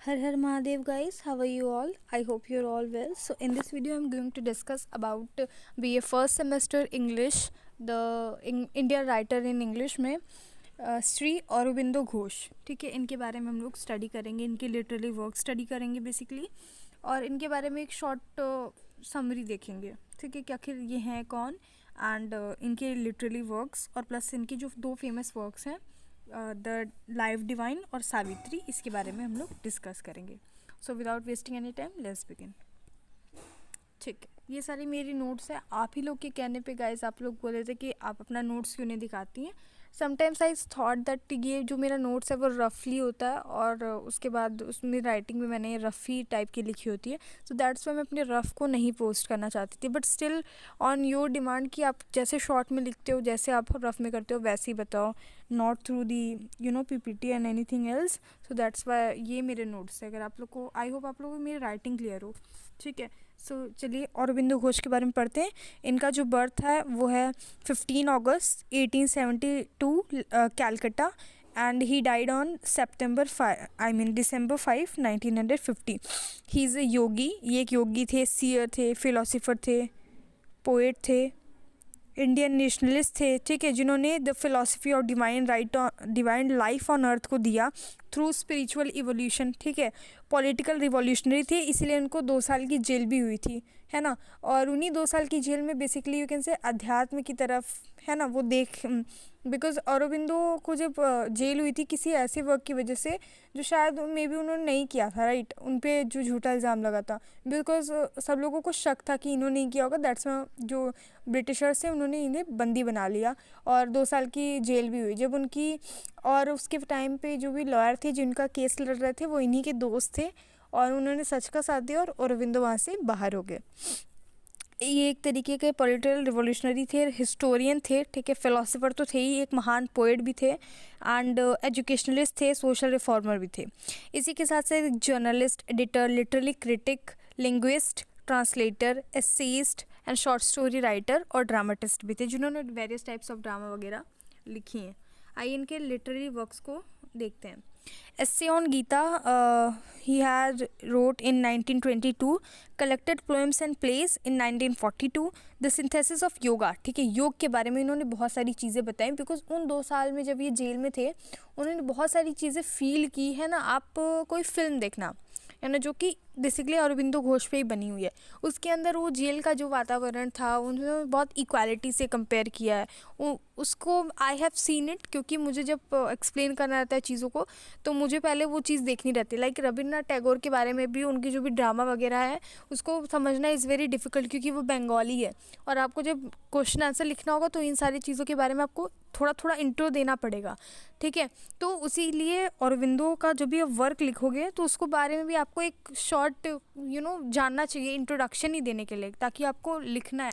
Har Har Mahadev guys, how are you all? I hope you're all well. So in this video I'm going to discuss about BA first semester English, the India writer in English में श्री अरबिंदो घोष। ठीक है, इनके बारे में हम लोग study करेंगे, इनके लिटरेरी वर्क स्टडी करेंगे बेसिकली, और इनके बारे में एक शॉर्ट समरी देखेंगे। ठीक है, कि आखिर ये हैं कौन एंड इनके लिटरेरी वर्क्स, और प्लस इनके जो दो फेमस वर्क्स हैं द लाइफ डिवाइन और सावित्री, इसके बारे में हम लोग डिस्कस करेंगे। So without wasting any time let's begin. ठीक है, ये सारी मेरी नोट्स है। आप ही लोग के कहने पे गाइस आप लोग बोले थे कि आप अपना नोट्स क्यों नहीं दिखाती हैं। समटाइम्स आई थॉट दैट ये जो मेरा नोट्स है वो रफली होता है, और उसके बाद उसमें राइटिंग में मैंने रफ़ी टाइप की लिखी होती है। सो दैट्स वाई मैं अपने रफ़ को नहीं पोस्ट करना चाहती थी, but still on your demand कि आप जैसे शॉर्ट में लिखते हो, जैसे आप रफ़ में करते हो वैसे ही बताओ, not through the PPT and anything else. So that's why ये मेरे नोट्स है। अगर आप लोग को, आई होप आप लोगों को मेरी राइटिंग क्लियर हो। ठीक है, सो चलिए अरबिंदो घोष के बारे में पढ़ते हैं। इनका जो बर्थ है वो है 15 अगस्त 1872 Calcutta, and he died on December 5 1950। He is a yogi, ये एक योगी थे, सीयर थे, फिलोसोफर थे, पोएट थे, इंडियन नेशनलिस्ट थे। ठीक है, जिन्होंने the philosophy of divine life on earth को दिया थ्रू स्पिरिचुअल इवोल्यूशन। ठीक है, पॉलिटिकल रिवॉल्यूशनरी थे, इसीलिए उनको 2 साल की जेल भी हुई थी, है ना। और उन्हीं 2 साल की जेल में बेसिकली यू कैन से अध्यात्म की तरफ, है ना, वो बिकॉज अरबिंदो को जब जेल हुई थी किसी ऐसे वर्क की वजह से जो शायद मे बी उन्होंने नहीं किया था, राइट। उन पे जो झूठा इल्ज़ाम लगा था, बिकॉज सब लोगों को शक था कि इन्होंने नहीं किया होगा। दैट्स जो ब्रिटिशर्स थे उन्होंने इन्हें बंदी बना लिया, और 2 साल की जेल भी हुई जब उनकी। और उसके टाइम पे जो भी लॉयर थे जिनका केस लड़ रहे थे वो इन्हीं के दोस्त थे, और उन्होंने सच का साथ दिया, और अरबिंदो वहाँ से बाहर हो गए। ये एक तरीके के पॉलिटिकल रिवॉल्यूशनरी थे, हिस्टोरियन थे, ठीक है, फिलोसोफर तो थे ही, एक महान पोएट भी थे, एंड एजुकेशनलिस्ट थे, सोशल रिफॉर्मर भी थे। इसी के साथ साथ journalist, editor, literary critic, linguist, translator, essayist and short story writer और ड्रामाटिस्ट भी थे, जिन्होंने वेरियस टाइप्स ऑफ ड्रामा वगैरह लिखी हैं। आइए इनके लिटरेरी वर्क्स को देखते हैं। Essay on Gita, he had wrote in 1922, collected poems and plays in 1942, The Synthesis of Yoga। ठीक है, योग के बारे में इन्होंने बहुत सारी चीज़ें बताई, बिकॉज उन 2 साल में जब ये जेल में थे उन्होंने बहुत सारी चीज़ें फील की, है ना। आप कोई फिल्म देखना, है ना, जो कि बेसिकली अरबिंदो घोष पे ही बनी हुई है। उसके अंदर वो जेल का जो वातावरण था उन्होंने बहुत इक्वालिटी से कंपेयर किया है उसको। आई हैव सीन इट, क्योंकि मुझे जब एक्सप्लेन करना रहता है चीज़ों को तो मुझे पहले वो चीज़ देखनी रहती है। लाइक रविन्द्रनाथ टैगोर के बारे में भी, उनकी जो भी ड्रामा वगैरह है उसको समझना इज़ वेरी डिफ़िकल्ट, क्योंकि वो बंगाली है, और आपको जब क्वेश्चन आंसर लिखना होगा तो इन सारी चीज़ों के बारे में आपको थोड़ा थोड़ा इंट्रो देना पड़ेगा। ठीक है, तो उसी लिए अरबिंदो का जो भी आप वर्क लिखोगे तो उसको बारे में भी आपको एक शॉर्ट जानना चाहिए, इंट्रोडक्शन ही देने के लिए, ताकि आपको लिखना है,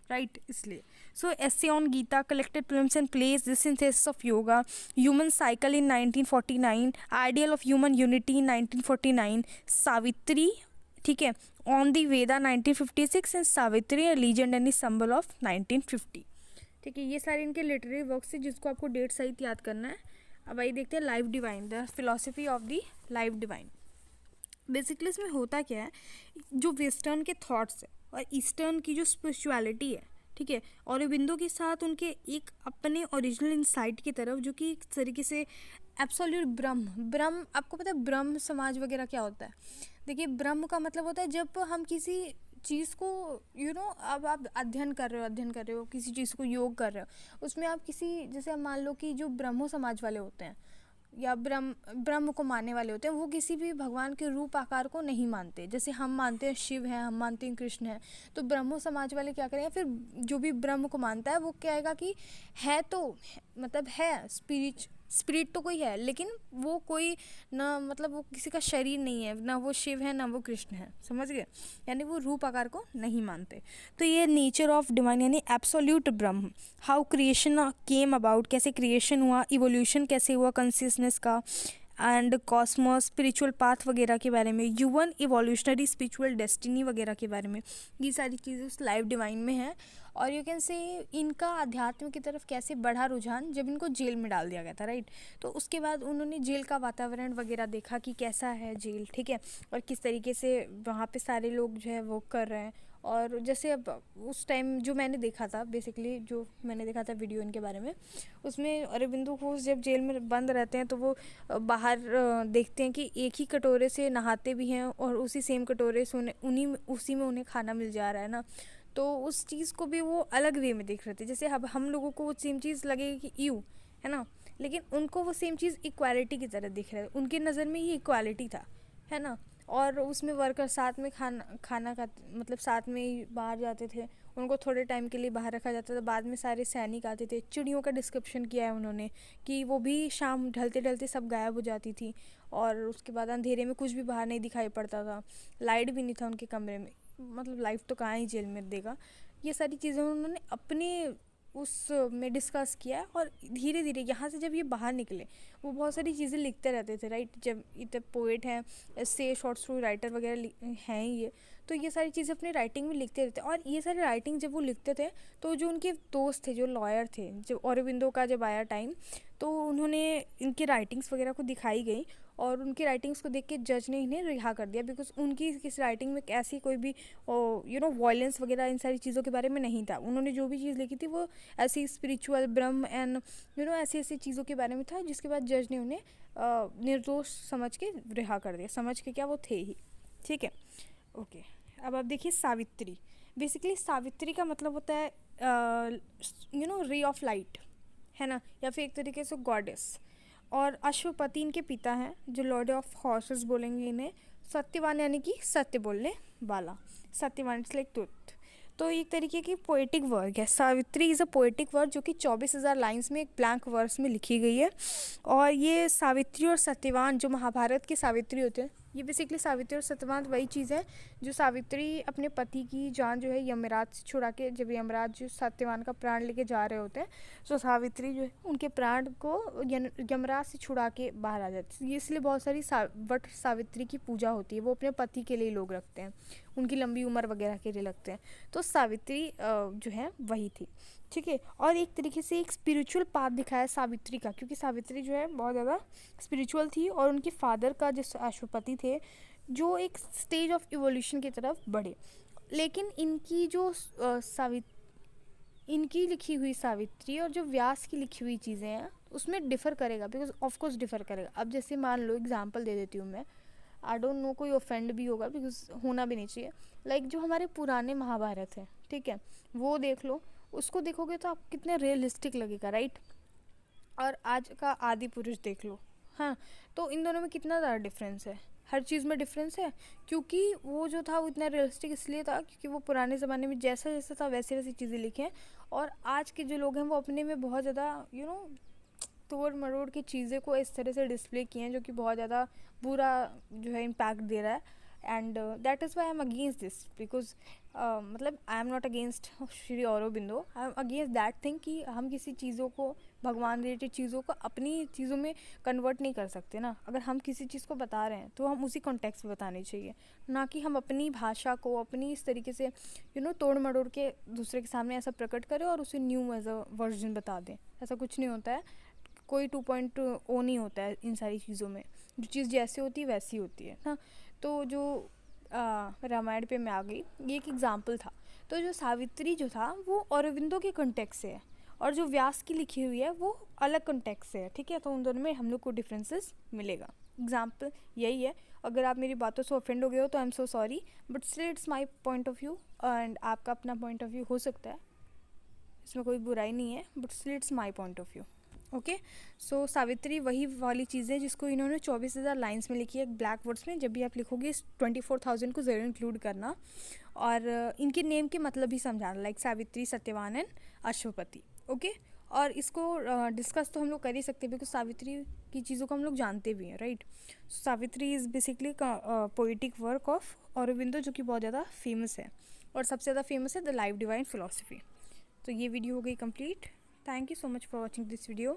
राइट, इसलिए। So essay on Gita, collected poems and plays, the synthesis of yoga, human cycle in 1949, ideal of human unity in 1949, Savitri, ठीक है, on the Veda 1956 and Savitri legend and symbol of 1950। ठीक है, ये सारे इनके लिटरेरी वर्क्स है जिसको आपको डेट सहित याद करना है। अब आइए देखते हैं life divine, the philosophy of the life divine. Basically इसमें होता क्या है, जो वेस्टर्न के थॉट्स है और ईस्टर्न की जो स्पिरिचुअलिटी है, ठीक है, अरबिंदो के साथ उनके एक अपने ओरिजिनल इंसाइट की तरफ, जो कि एक तरीके से एब्सोल्यूट ब्रह्म, आपको पता है ब्रह्म समाज वगैरह क्या होता है। देखिए, ब्रह्म का मतलब होता है जब हम किसी चीज़ को अब आप अध्ययन कर रहे हो किसी चीज़ को, योग कर रहे हो, उसमें आप किसी, जैसे आप मान लो कि जो ब्रह्मो समाज वाले होते हैं या ब्रह्म को मानने वाले होते हैं, वो किसी भी भगवान के रूप आकार को नहीं मानते। जैसे हम मानते हैं शिव हैं, हम मानते हैं कृष्ण हैं, तो ब्रह्मो समाज वाले क्या करेंगे, फिर जो भी ब्रह्म को मानता है वो कहेगा कि है तो, मतलब है स्पिरिट तो कोई है, लेकिन वो कोई ना, मतलब वो किसी का शरीर नहीं है, ना वो शिव है ना वो कृष्ण है, समझ गए, यानी वो रूप आकार को नहीं मानते। तो ये नेचर ऑफ डिवाइन यानी absolute Brahma, how creation came about, कैसे क्रिएशन हुआ, इवोल्यूशन कैसे हुआ कॉन्शियसनेस का, एंड कॉस्मोस, स्पिरिचुअल पाथ वगैरह के बारे में, ह्यूमन इवोल्यूशनरी स्पिरिचुअल डेस्टिनी वगैरह के बारे में, ये सारी चीज़ें उस लाइव डिवाइन में हैं। और यू कैन से इनका अध्यात्म की तरफ कैसे बढ़ा रुझान जब इनको जेल में डाल दिया गया था, राइट। तो उसके बाद उन्होंने जेल का वातावरण वगैरह देखा कि कैसा है जेल, ठीक है, और किस तरीके से वहाँ पे सारे लोग जो है वो कर रहे हैं। और जैसे अब उस टाइम जो मैंने देखा था, बेसिकली जो मैंने देखा था वीडियो इनके बारे में, उसमें अरविंदो घोष जब जेल में बंद रहते हैं तो वो बाहर देखते हैं कि एक ही कटोरे से नहाते भी हैं और उसी सेम कटोरे से उसी में उन्हें खाना मिल जा रहा है ना। तो उस चीज़ को भी वो अलग वे में देख रहे थे। जैसे अब हम लोगों को वो सेम चीज़ लगेगी कि यूँ है ना, लेकिन उनको वो सेम चीज़ इक्वालिटी की तरह दिख रहा है। उनकी नज़र में ये इक्वालिटी था, है ना। और उसमें वर्कर साथ में खाना खाते, मतलब साथ में ही बाहर जाते थे, उनको थोड़े टाइम के लिए बाहर रखा जाता था, बाद में सारे सैनिक आते थे। चिड़ियों का डिस्क्रिप्शन किया है उन्होंने कि वो भी शाम ढलते ढलते सब गायब हो जाती थी, और उसके बाद अंधेरे में कुछ भी बाहर नहीं दिखाई पड़ता था, लाइट भी नहीं था उनके कमरे में, मतलब लाइफ तो कहाँ ही जेल में देगा। ये सारी चीज़ें उन्होंने अपने उस में डिस्कस किया है। और धीरे धीरे यहाँ से जब ये बाहर निकले, वो बहुत सारी चीज़ें लिखते रहते थे, राइट। जब इतने पोएट हैं, ऐसे शॉर्ट स्टोरी राइटर वगैरह हैं ये, तो ये सारी चीज़ें अपनी राइटिंग में लिखते रहते। और ये सारी राइटिंग जब वो लिखते थे तो जो उनके दोस्त थे, जो लॉयर थे, जब औरबिंदो का जब आया टाइम, तो उन्होंने इनकी राइटिंग्स वगैरह को दिखाई गई, और उनकी राइटिंग्स को देख के जज ने इन्हें रिहा कर दिया, बिकॉज उनकी किस राइटिंग में ऐसी कोई भी वायलेंस वगैरह इन सारी चीज़ों के बारे में नहीं था। उन्होंने जो भी चीज़ लिखी थी वो ऐसी स्पिरिचुअल ब्रह्म एंड ऐसी ऐसी चीज़ों के बारे में था, जिसके बाद जज ने उन्हें निर्दोष समझ के रिहा कर दिया। समझ के क्या, वो थे ही, ठीक है, ओके। अब आप देखिए सावित्री। बेसिकली सावित्री का मतलब होता है रे ऑफ लाइट, है ना, या फिर एक तरीके से गॉडेस। और अश्वपति इनके पिता हैं, जो लॉर्ड ऑफ हॉर्सेस बोलेंगे इन्हें। सत्यवान यानी कि सत्य बोलने वाला, सत्यवान इट्स लाइक ट्रुथ। तो एक तरीके की पोएटिक वर्क है। Savitri is a poetic work जो कि 24,000 लाइन्स में एक ब्लैंक वर्स में लिखी गई है। और ये सावित्री और सत्यवान, जो महाभारत के सावित्री होते हैं, ये बेसिकली सावित्री और सत्यवान वही चीज़ है जो सावित्री अपने पति की जान जो है यमराज से छुड़ा के, जब यमराज जो सत्यवान का प्राण लेके जा रहे होते हैं, तो सावित्री जो है उनके प्राण को यमराज से छुड़ा के बाहर आ जाती है। इसलिए बहुत सारी वट सावित्री की पूजा होती है, वो अपने पति के लिए लोग रखते हैं, उनकी लंबी उम्र वगैरह के लिए लगते हैं। तो सावित्री जो है वही थी, ठीक है। और एक तरीके से एक स्पिरिचुअल पाथ दिखाया सावित्री का, क्योंकि सावित्री जो है बहुत ज़्यादा स्पिरिचुअल थी, और उनके फादर का जो अश्वपति थे, जो एक स्टेज ऑफ इवोल्यूशन की तरफ बढ़े। लेकिन इनकी जो इनकी लिखी हुई सावित्री और जो व्यास की लिखी हुई चीज़ें हैं उसमें डिफ़र करेगा, बिकॉज ऑफकोर्स डिफ़र करेगा। अब जैसे मान लो एग्जांपल दे देती हूँ मैं, आई डोंट नो कोई ऑफेंड भी होगा, बिकॉज होना भी नहीं चाहिए। लाइक जो हमारे पुराने महाभारत है, ठीक है, वो देख लो, उसको देखोगे तो आप कितने रियलिस्टिक लगेगा, राइट। और आज का आदि पुरुष देख लो, हाँ, तो इन दोनों में कितना ज़्यादा डिफरेंस है, हर चीज़ में डिफरेंस है। क्योंकि वो जो था वो इतना रियलिस्टिक इसलिए था क्योंकि वो पुराने ज़माने में जैसा जैसा था वैसे वैसी चीज़ें लिखे हैं। और आज के जो लोग हैं वो अपने में बहुत ज़्यादा तोड़ मरोड़ की चीज़ें को इस तरह से डिस्प्ले किए हैं, जो कि बहुत ज़्यादा बुरा जो है इम्पैक्ट दे रहा है। And that is why I am against this, because मतलब I am not against Shri Aurobindo, I am against that thing कि हम किसी चीज़ों को, भगवान रिलेटेड चीज़ों को अपनी चीज़ों में कन्वर्ट नहीं कर सकते ना। अगर हम किसी चीज़ को बता रहे हैं तो हम उसी कॉन्टेक्स्ट में बतानी चाहिए, ना कि हम अपनी भाषा को अपनी इस तरीके से तोड़ मड़ोड़ के दूसरे के सामने ऐसा प्रकट करें और उसे न्यू एज अ वर्जन बता दें। ऐसा कुछ नहीं होता है, कोई 2.0 नहीं होता है इन सारी चीज़ों में। जो चीज़ जैसे होती है वैसी होती है ना। तो जो रामायण पे मैं आ गई, ये एक एग्जाम्पल था। तो जो सावित्री जो था वो औरबिंदो के कॉन्टेक्स्ट से है, और जो व्यास की लिखी हुई है वो अलग कॉन्टेक्स्ट से है, ठीक है। तो उन दोनों में हम लोग को डिफरेंसेस मिलेगा। एग्जाम्पल यही है। अगर आप मेरी बातों से ऑफेंड हो गए हो तो I am so sorry, but still it's my point of view, and आपका अपना पॉइंट ऑफ व्यू हो सकता है, इसमें कोई बुराई नहीं है, but still it's my point of view. Okay, so Savitri वही वाली चीज़ है जिसको इन्होंने 24,000 लाइन्स में लिखी है ब्लैक वर्ड्स में। जब भी आप लिखोगे इस 24,000 को ज़रूर इंक्लूड करना, और इनके नेम के मतलब ही समझाना, like Savitri, Satyavan and Ashwapati. Okay, और इसको डिस्कस तो हम लोग कर ही सकते हैं, बिकॉज सावित्री की चीज़ों को हम लोग जानते भी हैं, right. Savitri is basically poetic work of Aurobindo, जो कि बहुत ज़्यादा फेमस है, और सबसे ज़्यादा फेमस है द लाइफ डिवाइन फिलोसफी। तो ये वीडियो हो गई complete. Thank you so much for watching this video.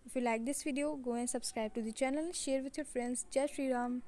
If you like this video, go and subscribe to the channel, share with your friends. Jai Shri Ram.